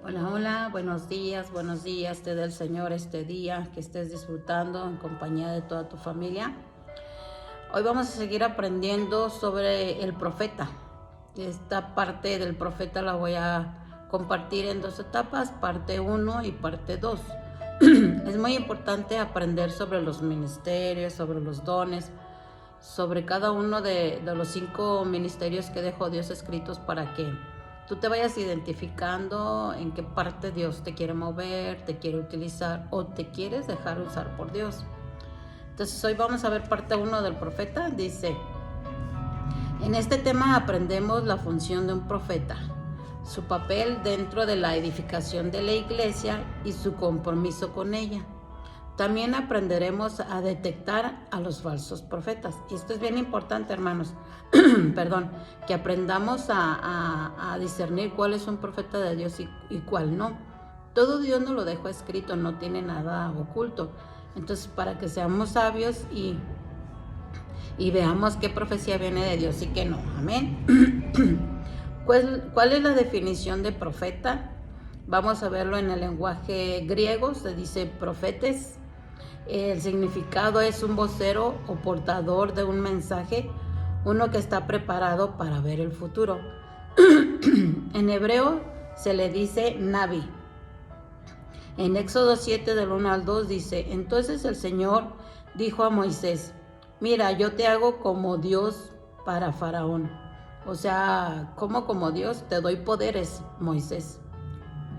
Hola, hola, buenos días, te dé el Señor este día, que estés disfrutando en compañía de toda tu familia. Hoy vamos a seguir aprendiendo sobre el profeta. Esta parte del profeta la voy a compartir en dos etapas, parte 1 y parte 2. Es muy importante aprender sobre los ministerios, sobre los dones, sobre cada uno de los 5 ministerios que dejó Dios escritos para que tú te vayas identificando en qué parte Dios te quiere mover, te quiere utilizar o te quieres dejar usar por Dios. Entonces hoy vamos a ver parte 1 del profeta. Dice, en este tema aprendemos la función de un profeta, su papel dentro de la edificación de la iglesia y su compromiso con ella. También aprenderemos a detectar a los falsos profetas. Y esto es bien importante, hermanos. Perdón, que aprendamos a discernir cuál es un profeta de Dios y cuál no. Todo Dios nos lo dejó escrito, no tiene nada oculto. Entonces, para que seamos sabios y veamos qué profecía viene de Dios y qué no. Amén. ¿Cuál es la definición de profeta? Vamos a verlo en el lenguaje griego. Se dice profetes. El significado es un vocero o portador de un mensaje, uno que está preparado para ver el futuro. En hebreo se le dice Navi. En Éxodo 7 del 1 al 2 dice, entonces el Señor dijo a Moisés, mira, yo te hago como Dios para Faraón. O sea, como Dios, te doy poderes, Moisés.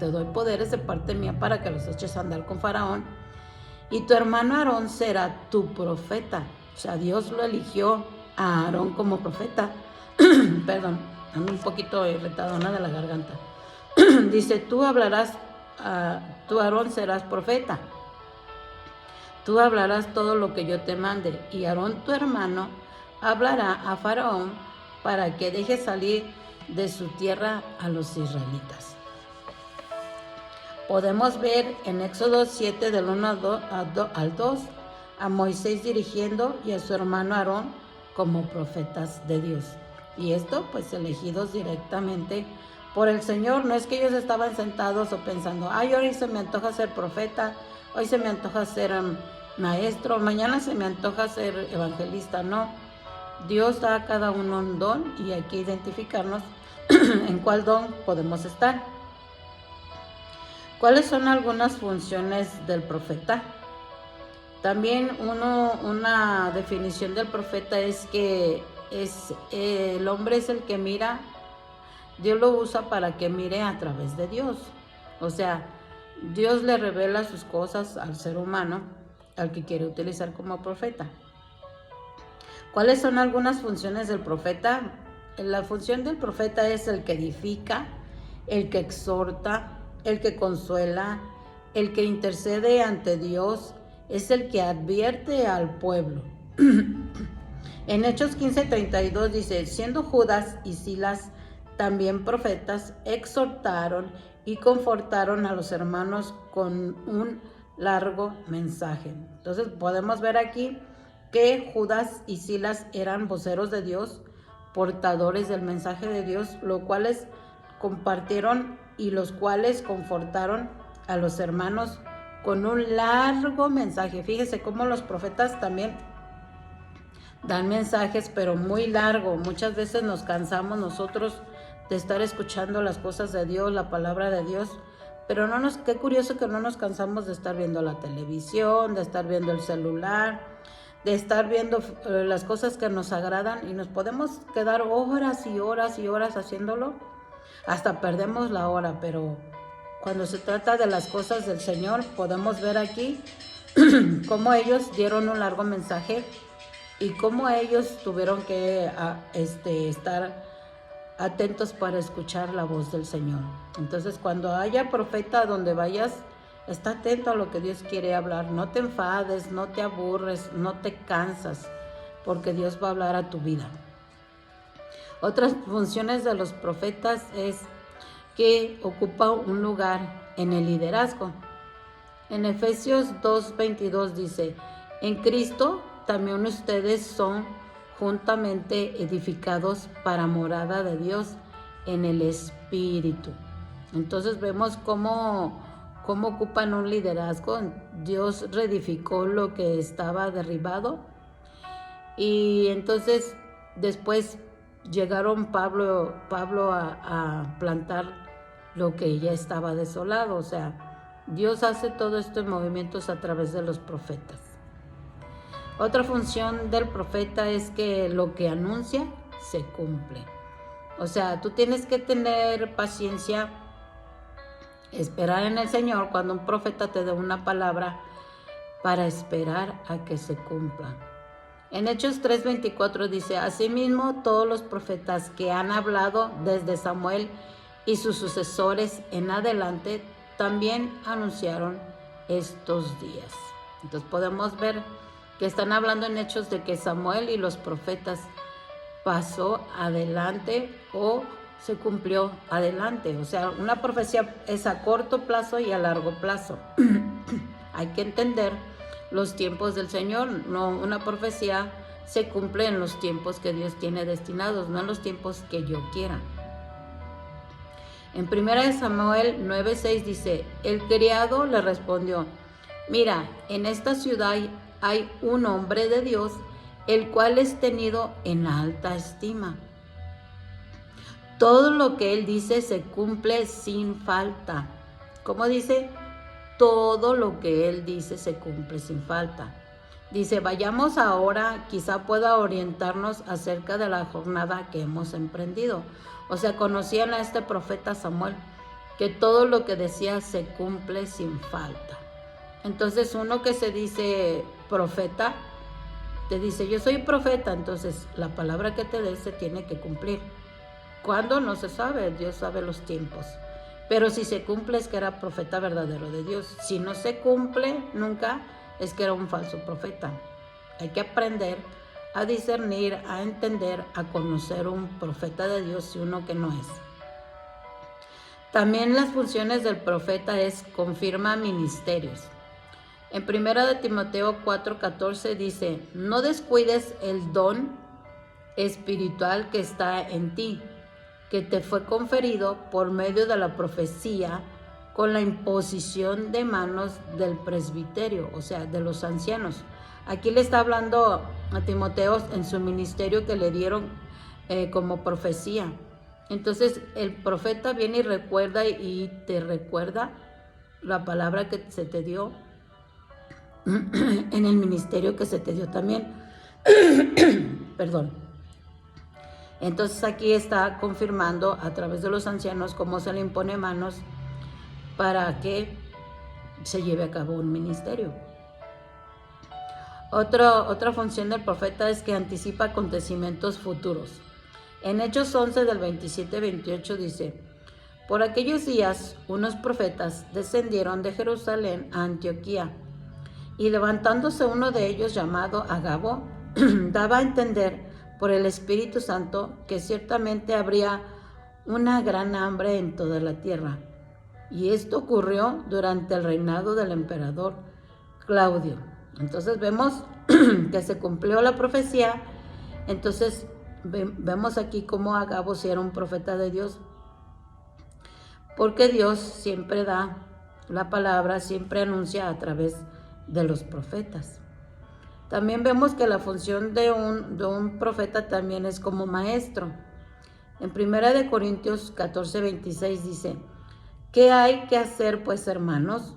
Te doy poderes de parte mía para que los eches a andar con Faraón. Y tu hermano Aarón será tu profeta. O sea, Dios lo eligió a Aarón como profeta. Perdón, ando un poquito irritadona de la garganta. Dice, tú Aarón serás profeta. Tú hablarás todo lo que yo te mande. Y Aarón, tu hermano, hablará a Faraón para que deje salir de su tierra a los israelitas. Podemos ver en Éxodo 7 del 1 al 2 a Moisés dirigiendo y a su hermano Aarón como profetas de Dios. Y esto pues elegidos directamente por el Señor. No es que ellos estaban sentados o pensando, ay, hoy se me antoja ser profeta, hoy se me antoja ser maestro, mañana se me antoja ser evangelista. No, Dios da a cada uno un don y hay que identificarnos en cuál don podemos estar. ¿Cuáles son algunas funciones del profeta? También una definición del profeta es que el hombre es el que mira, Dios lo usa para que mire a través de Dios. O sea, Dios le revela sus cosas al ser humano, al que quiere utilizar como profeta. ¿Cuáles son algunas funciones del profeta? La función del profeta es el que edifica, el que exhorta, el que consuela, el que intercede ante Dios, es el que advierte al pueblo. En Hechos 15:32 dice, siendo Judas y Silas también profetas, exhortaron y confortaron a los hermanos con un largo mensaje. Entonces podemos ver aquí que Judas y Silas eran voceros de Dios, portadores del mensaje de Dios, los cuales compartieron y los cuales confortaron a los hermanos con un largo mensaje. Fíjese cómo los profetas también dan mensajes, pero muy largo. Muchas veces nos cansamos nosotros de estar escuchando las cosas de Dios, la palabra de Dios, pero qué curioso que no nos cansamos de estar viendo la televisión, de estar viendo el celular, de estar viendo las cosas que nos agradan y nos podemos quedar horas y horas y horas haciéndolo, hasta perdemos la hora. Pero cuando se trata de las cosas del Señor, podemos ver aquí cómo ellos dieron un largo mensaje y cómo ellos tuvieron que estar atentos para escuchar la voz del Señor. Entonces, cuando haya profeta donde vayas, está atento a lo que Dios quiere hablar. No te enfades, no te aburres, no te cansas, porque Dios va a hablar a tu vida. Otras funciones de los profetas es que ocupa un lugar en el liderazgo. En Efesios 2:22 dice, en Cristo también ustedes son juntamente edificados para morada de Dios en el Espíritu. Entonces vemos cómo ocupan un liderazgo. Dios reedificó lo que estaba derribado. Y entonces después llegaron Pablo a plantar lo que ya estaba desolado. O sea, Dios hace todos estos movimientos a través de los profetas. Otra función del profeta es que lo que anuncia se cumple. O sea, tú tienes que tener paciencia, esperar en el Señor cuando un profeta te dé una palabra para esperar a que se cumpla. En Hechos 3:24 dice: asimismo todos los profetas que han hablado desde Samuel y sus sucesores en adelante también anunciaron estos días. Entonces podemos ver que están hablando en Hechos de que Samuel y los profetas pasó adelante o se cumplió adelante. O sea, una profecía es a corto plazo y a largo plazo. Hay que entender los tiempos del Señor. No, una profecía se cumple en los tiempos que Dios tiene destinados, no en los tiempos que yo quiera. En 1 Samuel 9:6 dice: el criado le respondió: mira, en esta ciudad hay un hombre de Dios, el cual es tenido en alta estima. Todo lo que él dice se cumple sin falta. ¿Cómo dice? Todo lo que él dice se cumple sin falta. Dice: vayamos ahora, quizá pueda orientarnos acerca de la jornada que hemos emprendido. O sea, conocían a este profeta Samuel, que todo lo que decía se cumple sin falta. Entonces uno que se dice profeta, te dice: yo soy profeta, entonces la palabra que te dé se tiene que cumplir. ¿Cuándo? No se sabe, Dios sabe los tiempos. Pero si se cumple es que era profeta verdadero de Dios. Si no se cumple nunca, es que era un falso profeta. Hay que aprender a discernir, a entender, a conocer un profeta de Dios y uno que no es. También las funciones del profeta es confirma ministerios. En 1 Timoteo 4:14 dice: no descuides el don espiritual que está en ti, que te fue conferido por medio de la profecía con la imposición de manos del presbiterio, o sea, de los ancianos. Aquí le está hablando a Timoteo en su ministerio que le dieron como profecía. Entonces el profeta viene y recuerda y te recuerda la palabra que se te dio en el ministerio que se te dio también. Perdón. Entonces aquí está confirmando a través de los ancianos cómo se le impone manos para que se lleve a cabo un ministerio. Otra función del profeta es que anticipa acontecimientos futuros. En Hechos 11 del 27-28 dice: por aquellos días unos profetas descendieron de Jerusalén a Antioquía, y levantándose uno de ellos llamado Agabo, daba a entender por el Espíritu Santo que ciertamente habría una gran hambre en toda la tierra. Y esto ocurrió durante el reinado del emperador Claudio. Entonces vemos que se cumplió la profecía. Entonces vemos aquí cómo Agabo sí era un profeta de Dios, porque Dios siempre da la palabra, siempre anuncia a través de los profetas. También vemos que la función de un profeta también es como maestro. En 1 Corintios 14:26 dice: ¿qué hay que hacer pues, hermanos?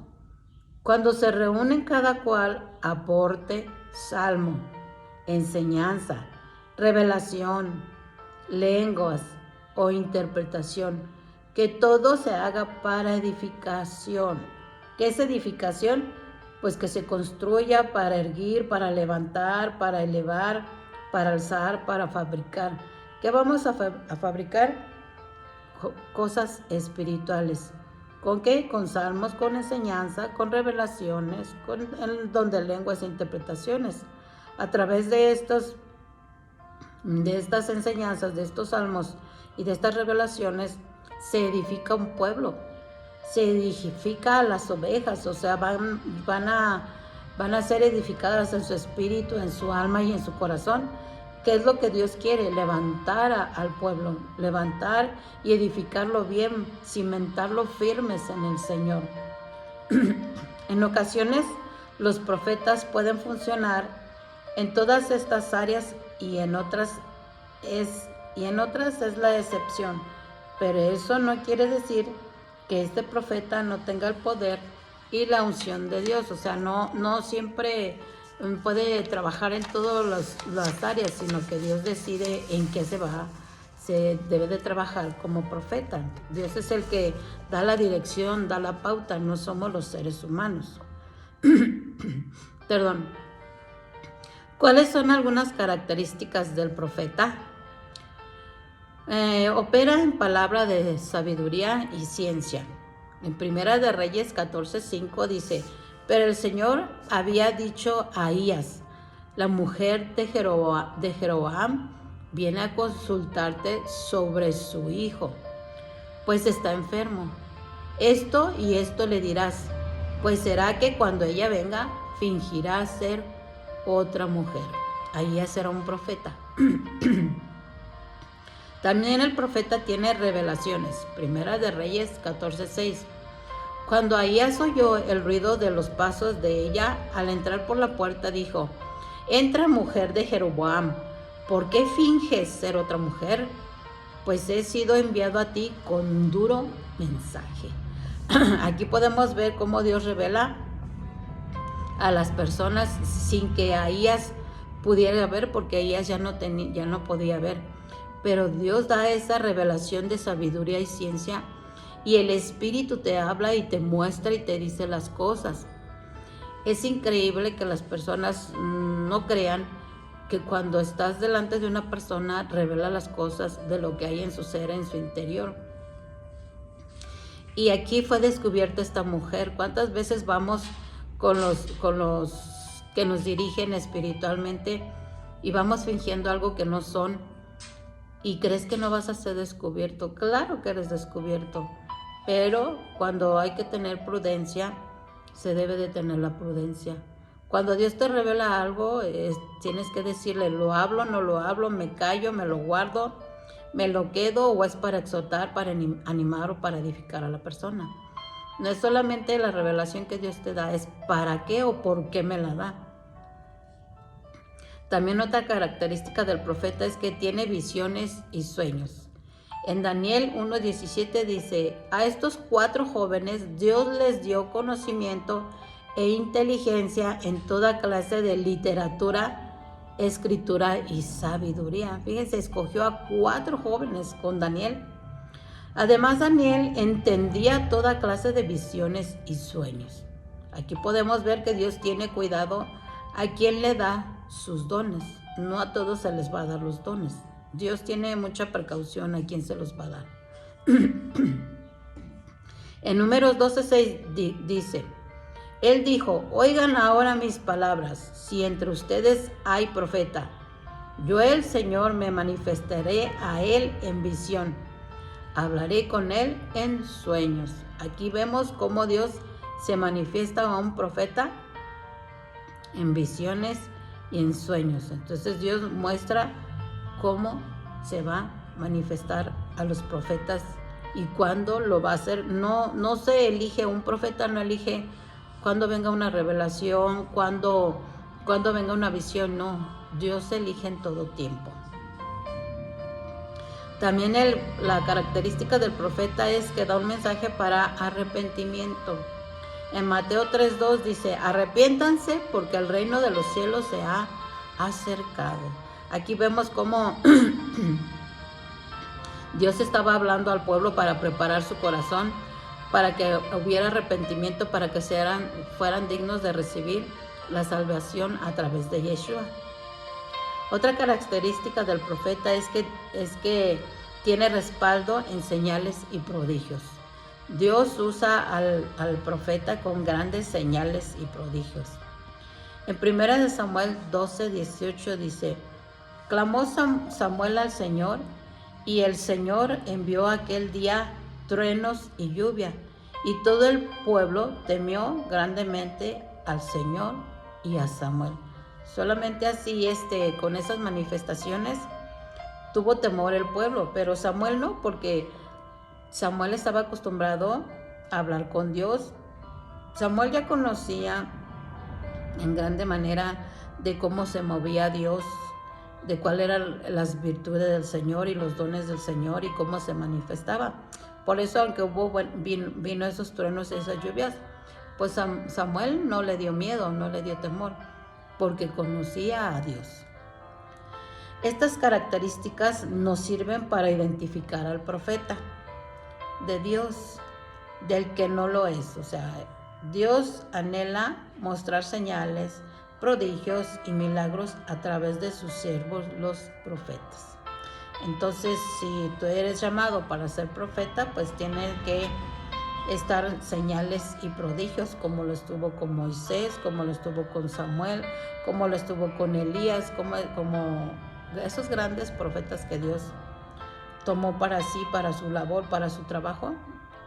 Cuando se reúnen cada cual aporte salmo, enseñanza, revelación, lenguas o interpretación, que todo se haga para edificación. ¿Qué es edificación? Pues que se construya para erguir, para levantar, para elevar, para alzar, para fabricar. ¿Qué vamos a fabricar? Cosas espirituales. ¿Con qué? Con salmos, con enseñanza, con revelaciones, con el don de lenguas e interpretaciones. A través de estas enseñanzas, de estos salmos y de estas revelaciones, se edifica un pueblo. Se edifica a las ovejas, o sea, van a ser edificadas en su espíritu, en su alma y en su corazón, ¿Qué es lo que Dios quiere? Levantar al pueblo, levantar y edificarlo bien, cimentarlo firmes en el Señor. En ocasiones, los profetas pueden funcionar en todas estas áreas y en otras es la excepción. Pero eso no quiere decir que este profeta no tenga el poder y la unción de Dios. O sea, no siempre puede trabajar en todas las áreas, sino que Dios decide en qué se debe de trabajar como profeta. Dios es el que da la dirección, da la pauta, no somos los seres humanos. Perdón. ¿Cuáles son algunas características del profeta? Opera en palabra de sabiduría y ciencia. En Primera de Reyes 14:5 dice: pero el Señor había dicho a Ahías, la mujer de Jeroboam viene a consultarte sobre su hijo, pues está enfermo. Esto y esto le dirás, pues será que cuando ella venga, fingirá ser otra mujer. Ahías era un profeta. También el profeta tiene revelaciones. Primera de Reyes 14:6. Cuando Ahías oyó el ruido de los pasos de ella al entrar por la puerta, dijo: entra, mujer de Jeroboam, ¿por qué finges ser otra mujer? Pues he sido enviado a ti con duro mensaje. Aquí podemos ver cómo Dios revela a las personas sin que Ahías pudiera ver, porque Ahías ya no podía ver. Pero Dios da esa revelación de sabiduría y ciencia, y el Espíritu te habla y te muestra y te dice las cosas. Es increíble que las personas no crean que cuando estás delante de una persona revela las cosas de lo que hay en su ser, en su interior. Y aquí fue descubierta esta mujer. ¿Cuántas veces vamos con los que nos dirigen espiritualmente y vamos fingiendo algo que no son? ¿Y crees que no vas a ser descubierto? Claro que eres descubierto, pero cuando hay que tener prudencia, se debe de tener la prudencia. Cuando Dios te revela algo, tienes que decirle: ¿lo hablo, no lo hablo? ¿Me callo, me lo guardo, me lo quedo, o es para exhortar, para animar o para edificar a la persona? No es solamente la revelación que Dios te da, es para qué o por qué me la da. También otra característica del profeta es que tiene visiones y sueños. En Daniel 1:17 dice: a estos 4 jóvenes Dios les dio conocimiento e inteligencia en toda clase de literatura, escritura y sabiduría. Fíjense, escogió a 4 jóvenes con Daniel. Además, Daniel entendía toda clase de visiones y sueños. Aquí podemos ver que Dios tiene cuidado a quien le da sus dones. No a todos se les va a dar los dones. Dios tiene mucha precaución a quien se los va a dar. En Números 12:6 dice: Él dijo: oigan ahora mis palabras, si entre ustedes hay profeta, yo el Señor me manifestaré a él en visión, hablaré con él en sueños. Aquí vemos cómo Dios se manifiesta a un profeta en visiones y en sueños. Entonces Dios muestra cómo se va a manifestar a los profetas y cuándo lo va a hacer. No se elige un profeta, no elige cuando venga una revelación, cuando venga una visión, no. Dios elige en todo tiempo. También la característica del profeta es que da un mensaje para arrepentimiento. En Mateo 3:2 dice: arrepiéntanse porque el reino de los cielos se ha acercado. Aquí vemos cómo Dios estaba hablando al pueblo para preparar su corazón, para que hubiera arrepentimiento, para que fueran dignos de recibir la salvación a través de Yeshua. Otra característica del profeta es que tiene respaldo en señales y prodigios. Dios usa al profeta con grandes señales y prodigios. En 1 Samuel 12:18 dice: clamó Samuel al Señor, y el Señor envió aquel día truenos y lluvia, y todo el pueblo temió grandemente al Señor y a Samuel. Solamente así, con esas manifestaciones, tuvo temor el pueblo, pero Samuel no, porque Samuel estaba acostumbrado a hablar con Dios. Samuel ya conocía en grande manera de cómo se movía Dios, de cuáles eran las virtudes del Señor y los dones del Señor y cómo se manifestaba. Por eso, aunque vino esos truenos y esas lluvias, pues Samuel no le dio miedo, no le dio temor, porque conocía a Dios. Estas características nos sirven para identificar al profeta de Dios del que no lo es. O sea, Dios anhela mostrar señales, prodigios y milagros a través de sus siervos, los profetas. Entonces, si tú eres llamado para ser profeta, pues tiene que estar señales y prodigios, como lo estuvo con Moisés, como lo estuvo con Samuel, como lo estuvo con Elías, como esos grandes profetas que Dios tomó para sí, para su labor, para su trabajo,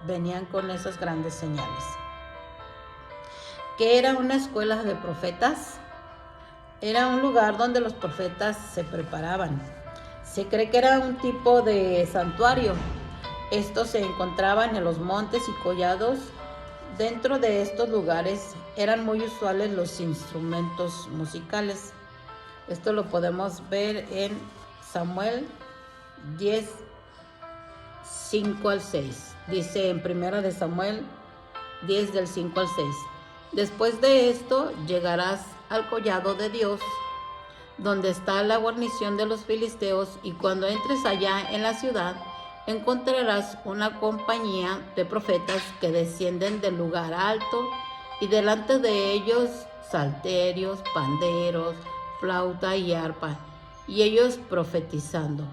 venían con esas grandes señales. ¿Qué era una escuela de profetas? Era un lugar donde los profetas se preparaban. Se cree que era un tipo de santuario. Estos se encontraban en los montes y collados. Dentro de estos lugares eran muy usuales los instrumentos musicales. Esto lo podemos ver en Samuel 10, 5 al 6. Dice en 1 de Samuel 10 del 5 al 6. Después de esto llegarás al collado de Dios, donde está la guarnición de los filisteos, y cuando entres allá en la ciudad, encontrarás una compañía de profetas que descienden del lugar alto, y delante de ellos salterios, panderos, flauta y arpa, y ellos profetizando.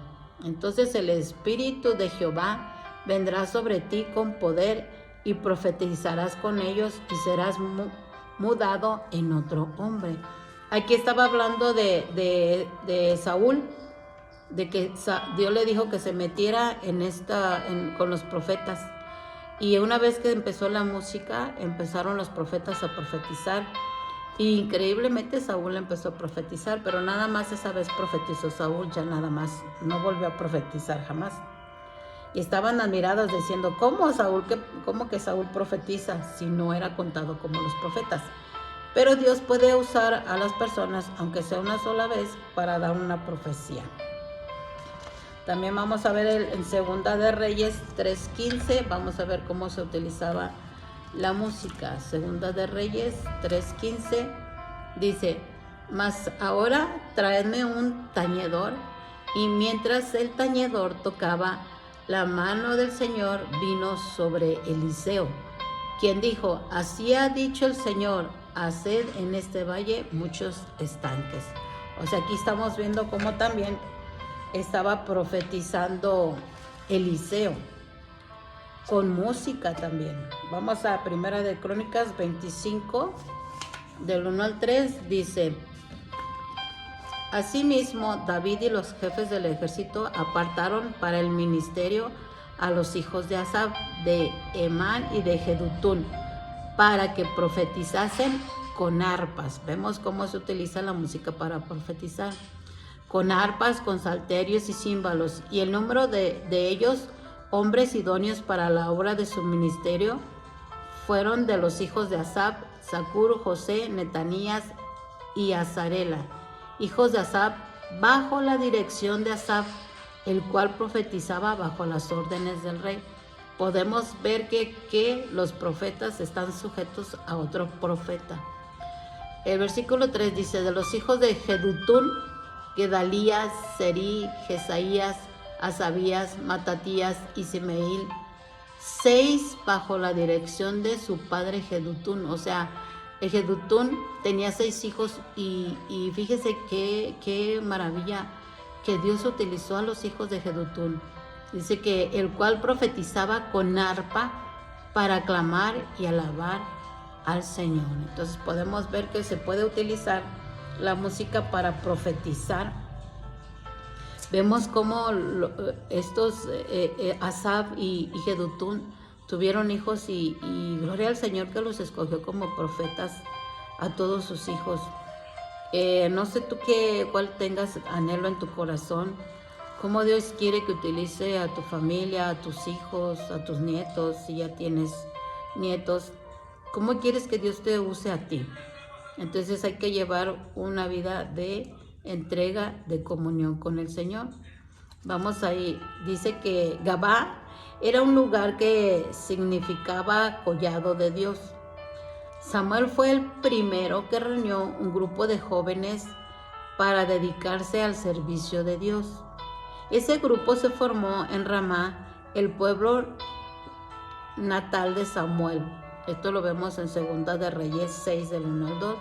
Entonces el Espíritu de Jehová vendrá sobre ti con poder, y profetizarás con ellos, y serás mudado en otro hombre. Aquí estaba hablando de Saúl, de que Dios le dijo que se metiera con los profetas. Y una vez que empezó la música, empezaron los profetas a profetizar. Y increíblemente Saúl empezó a profetizar, pero nada más esa vez profetizó Saúl, ya nada más, no volvió a profetizar jamás. Y estaban admirados diciendo, ¿cómo que Saúl profetiza si no era contado como los profetas? Pero Dios puede usar a las personas, aunque sea una sola vez, para dar una profecía. También vamos a ver en Segunda de Reyes 3:15, vamos a ver cómo se utilizaba la música. Segunda de Reyes 3:15 dice, mas ahora traedme un tañedor. Y mientras el tañedor tocaba, la mano del Señor vino sobre Eliseo, quien dijo, así ha dicho el Señor, haced en este valle muchos estanques. O sea, aquí estamos viendo cómo también estaba profetizando Eliseo, con música también. Vamos a Primera de Crónicas 25, del 1 al 3, dice, asimismo, David y los jefes del ejército apartaron para el ministerio a los hijos de Asaf, de Emán y de Jedutún, para que profetizasen con arpas. Vemos cómo se utiliza la música para profetizar. Con arpas, con salterios y címbalos. Y el número de ellos, hombres idóneos para la obra de su ministerio, fueron de los hijos de Asaf, Zacur, José, Netanías y Azarela, hijos de Asaf, bajo la dirección de Asaf, el cual profetizaba bajo las órdenes del rey. Podemos ver que los profetas están sujetos a otro profeta. El versículo 3 dice, de los hijos de Jedutún, Gedalías, Serí, Jesaías, Asabías, Matatías y Simeil, 6 bajo la dirección de su padre Jedutún. O sea, Jedutún tenía 6 hijos y fíjese qué maravilla que Dios utilizó a los hijos de Jedutún. Dice que el cual profetizaba con arpa para aclamar y alabar al Señor. Entonces podemos ver que se puede utilizar la música para profetizar. Vemos cómo estos Asaf y Jedutún tuvieron hijos y gloria al Señor que los escogió como profetas a todos sus hijos. No sé tú cuál tengas anhelo en tu corazón, cómo Dios quiere que utilice a tu familia, a tus hijos, a tus nietos, si ya tienes nietos, cómo quieres que Dios te use a ti. Entonces hay que llevar una vida de entrega, de comunión con el Señor. Vamos ahí, dice que Gabá era un lugar que significaba collado de Dios. Samuel fue el primero que reunió un grupo de jóvenes para dedicarse al servicio de Dios. Ese grupo se formó en Ramá, el pueblo natal de Samuel. Esto lo vemos en 2 de Reyes 6, del 1 al 2.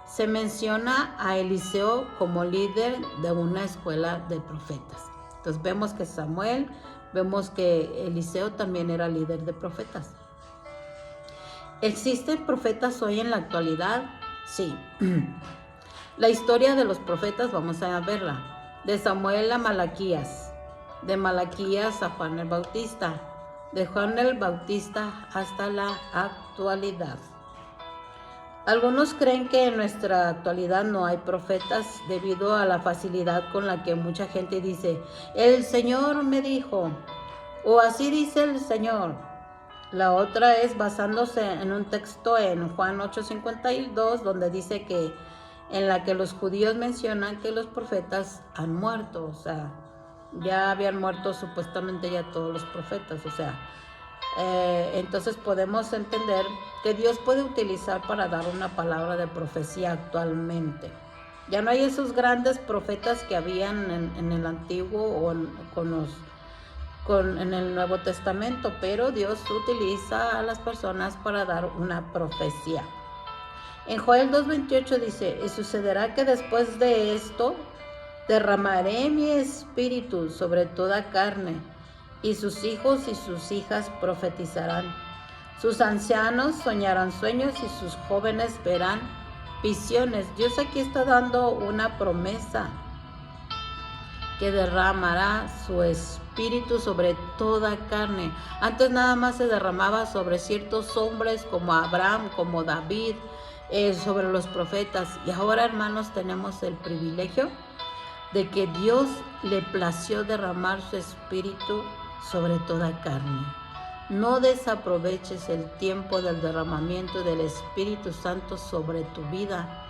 Se menciona a Eliseo como líder de una escuela de profetas. Entonces vemos que Samuel, vemos que Eliseo también era líder de profetas. ¿Existen profetas hoy en la actualidad? Sí. La historia de los profetas vamos a verla. De Samuel a Malaquías, de Malaquías a Juan el Bautista, de Juan el Bautista hasta la actualidad. Algunos creen que en nuestra actualidad no hay profetas debido a la facilidad con la que mucha gente dice, el Señor me dijo, o así dice el Señor. La otra es basándose en un texto en Juan 8:52, donde dice que en la que los judíos mencionan que los profetas han muerto, o sea, ya habían muerto supuestamente ya todos los profetas, o sea, entonces podemos entender que Dios puede utilizar para dar una palabra de profecía actualmente. Ya no hay esos grandes profetas que habían en el Antiguo o en el Nuevo Testamento, pero Dios utiliza a las personas para dar una profecía. En Joel 2:28 dice, y sucederá que después de esto derramaré mi espíritu sobre toda carne, y sus hijos y sus hijas profetizarán. Sus ancianos soñarán sueños y sus jóvenes verán visiones. Dios aquí está dando una promesa que derramará su espíritu sobre toda carne. Antes nada más se derramaba sobre ciertos hombres como Abraham, como David, sobre los profetas. Y ahora, hermanos, tenemos el privilegio de que Dios le plació derramar su espíritu sobre toda carne. No desaproveches el tiempo del derramamiento del Espíritu Santo sobre tu vida.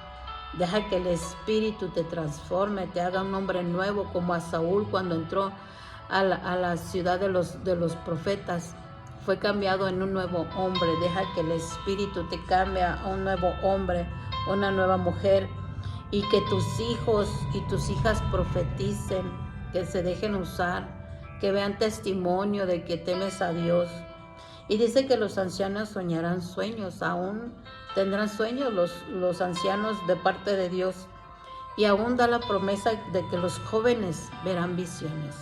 Deja que el Espíritu te transforme, te haga un hombre nuevo, como a Saúl cuando entró a la ciudad de los profetas. Fue cambiado en un nuevo hombre. Deja que el Espíritu te cambie a un nuevo hombre, una nueva mujer, y que tus hijos y tus hijas profeticen, que se dejen usar, que vean testimonio de que temes a Dios. Y dice que los ancianos soñarán sueños, aún tendrán sueños los ancianos de parte de Dios. Y aún da la promesa de que los jóvenes verán visiones.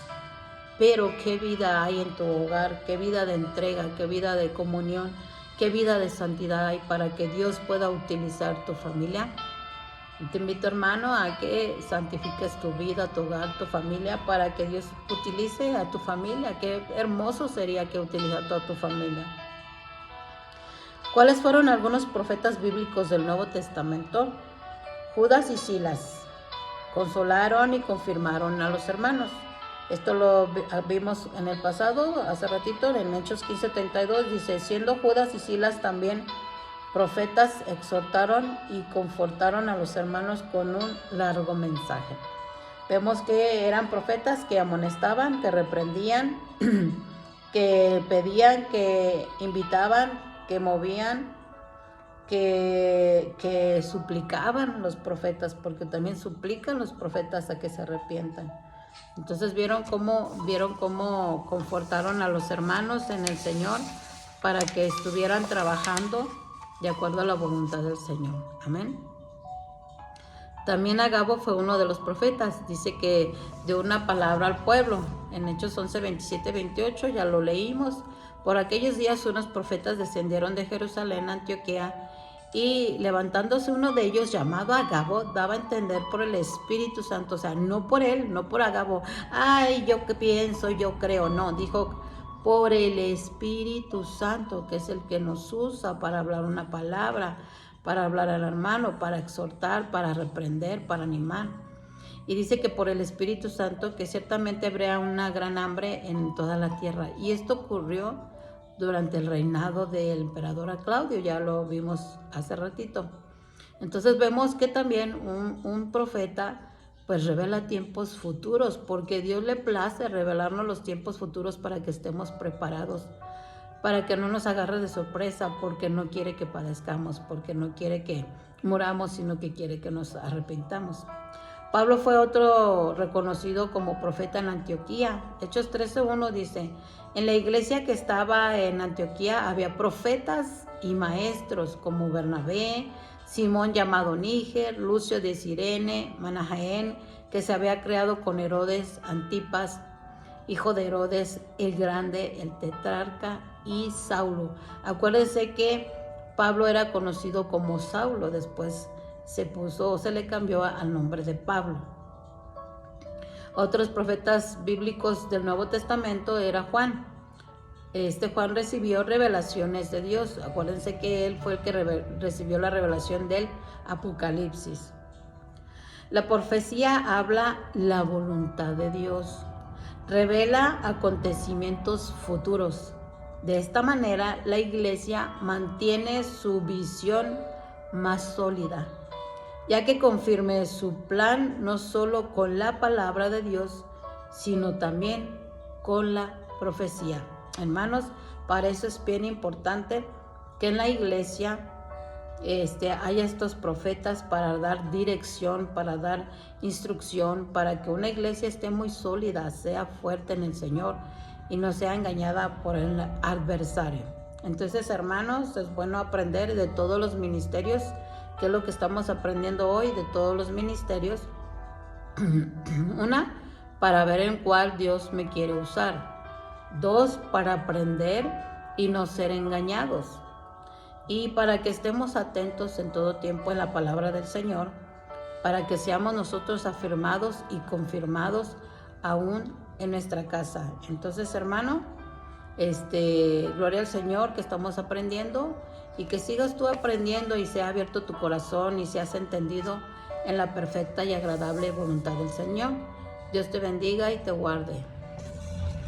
Pero qué vida hay en tu hogar, qué vida de entrega, qué vida de comunión, qué vida de santidad hay para que Dios pueda utilizar tu familia. Y te invito, hermano, a que santifiques tu vida, tu hogar, tu familia, para que Dios utilice a tu familia. Qué hermoso sería que utilizara a toda tu familia. ¿Cuáles fueron algunos profetas bíblicos del Nuevo Testamento? Judas y Silas consolaron y confirmaron a los hermanos. Esto lo vimos en el pasado, hace ratito, en Hechos 15:32, dice, siendo Judas y Silas también profetas, exhortaron y confortaron a los hermanos con un largo mensaje. Vemos que eran profetas que amonestaban, que reprendían, que pedían, que invitaban, que movían, que suplicaban los profetas, porque también suplican los profetas a que se arrepientan. Entonces vieron cómo confortaron a los hermanos en el Señor para que estuvieran trabajando de acuerdo a la voluntad del Señor. Amén. También Agabo fue uno de los profetas. Dice que dio una palabra al pueblo. En Hechos 11, 27, 28, ya lo leímos. Por aquellos días unos profetas descendieron de Jerusalén a Antioquía, y levantándose uno de ellos llamado Agabo, daba a entender por el Espíritu Santo, o sea, no por él, no por Agabo, ay, yo que pienso, yo creo, no, dijo por el Espíritu Santo, que es el que nos usa para hablar una palabra, para hablar al hermano, para exhortar, para reprender, para animar. Y dice que por el Espíritu Santo que ciertamente habría una gran hambre en toda la tierra. Y esto ocurrió durante el reinado del emperador Claudio, ya lo vimos hace ratito. Entonces vemos que también un profeta pues revela tiempos futuros, porque Dios le place revelarnos los tiempos futuros para que estemos preparados, para que no nos agarre de sorpresa, porque no quiere que padezcamos, porque no quiere que muramos, sino que quiere que nos arrepintamos. Pablo fue otro reconocido como profeta en Antioquía. Hechos 13:1 dice, en la iglesia que estaba en Antioquía había profetas y maestros como Bernabé, Simón llamado Níger, Lucio de Cirene, Manahaén, que se había creado con Herodes Antipas, hijo de Herodes el Grande, el tetrarca, y Saulo. Acuérdense que Pablo era conocido como Saulo, después se le cambió al nombre de Pablo. Otros profetas bíblicos del Nuevo Testamento era Juan. Juan recibió revelaciones de Dios. Acuérdense que él fue el que recibió la revelación del Apocalipsis. La profecía habla la voluntad de Dios, revela acontecimientos futuros. De esta manera, la iglesia mantiene su visión más sólida, ya que confirme su plan no solo con la palabra de Dios, sino también con la profecía. Hermanos, para eso es bien importante que en la iglesia haya estos profetas para dar dirección, para dar instrucción, para que una iglesia esté muy sólida, sea fuerte en el Señor y no sea engañada por el adversario. Entonces, hermanos, es bueno aprender de todos los ministerios, que es lo que estamos aprendiendo hoy, de todos los ministerios. Una, para ver en cuál Dios me quiere usar. Dos, para aprender y no ser engañados. Y para que estemos atentos en todo tiempo en la palabra del Señor, para que seamos nosotros afirmados y confirmados aún en nuestra casa. Entonces, hermano, gloria al Señor que estamos aprendiendo, y que sigas tú aprendiendo y sea abierto tu corazón y seas entendido en la perfecta y agradable voluntad del Señor. Dios te bendiga y te guarde.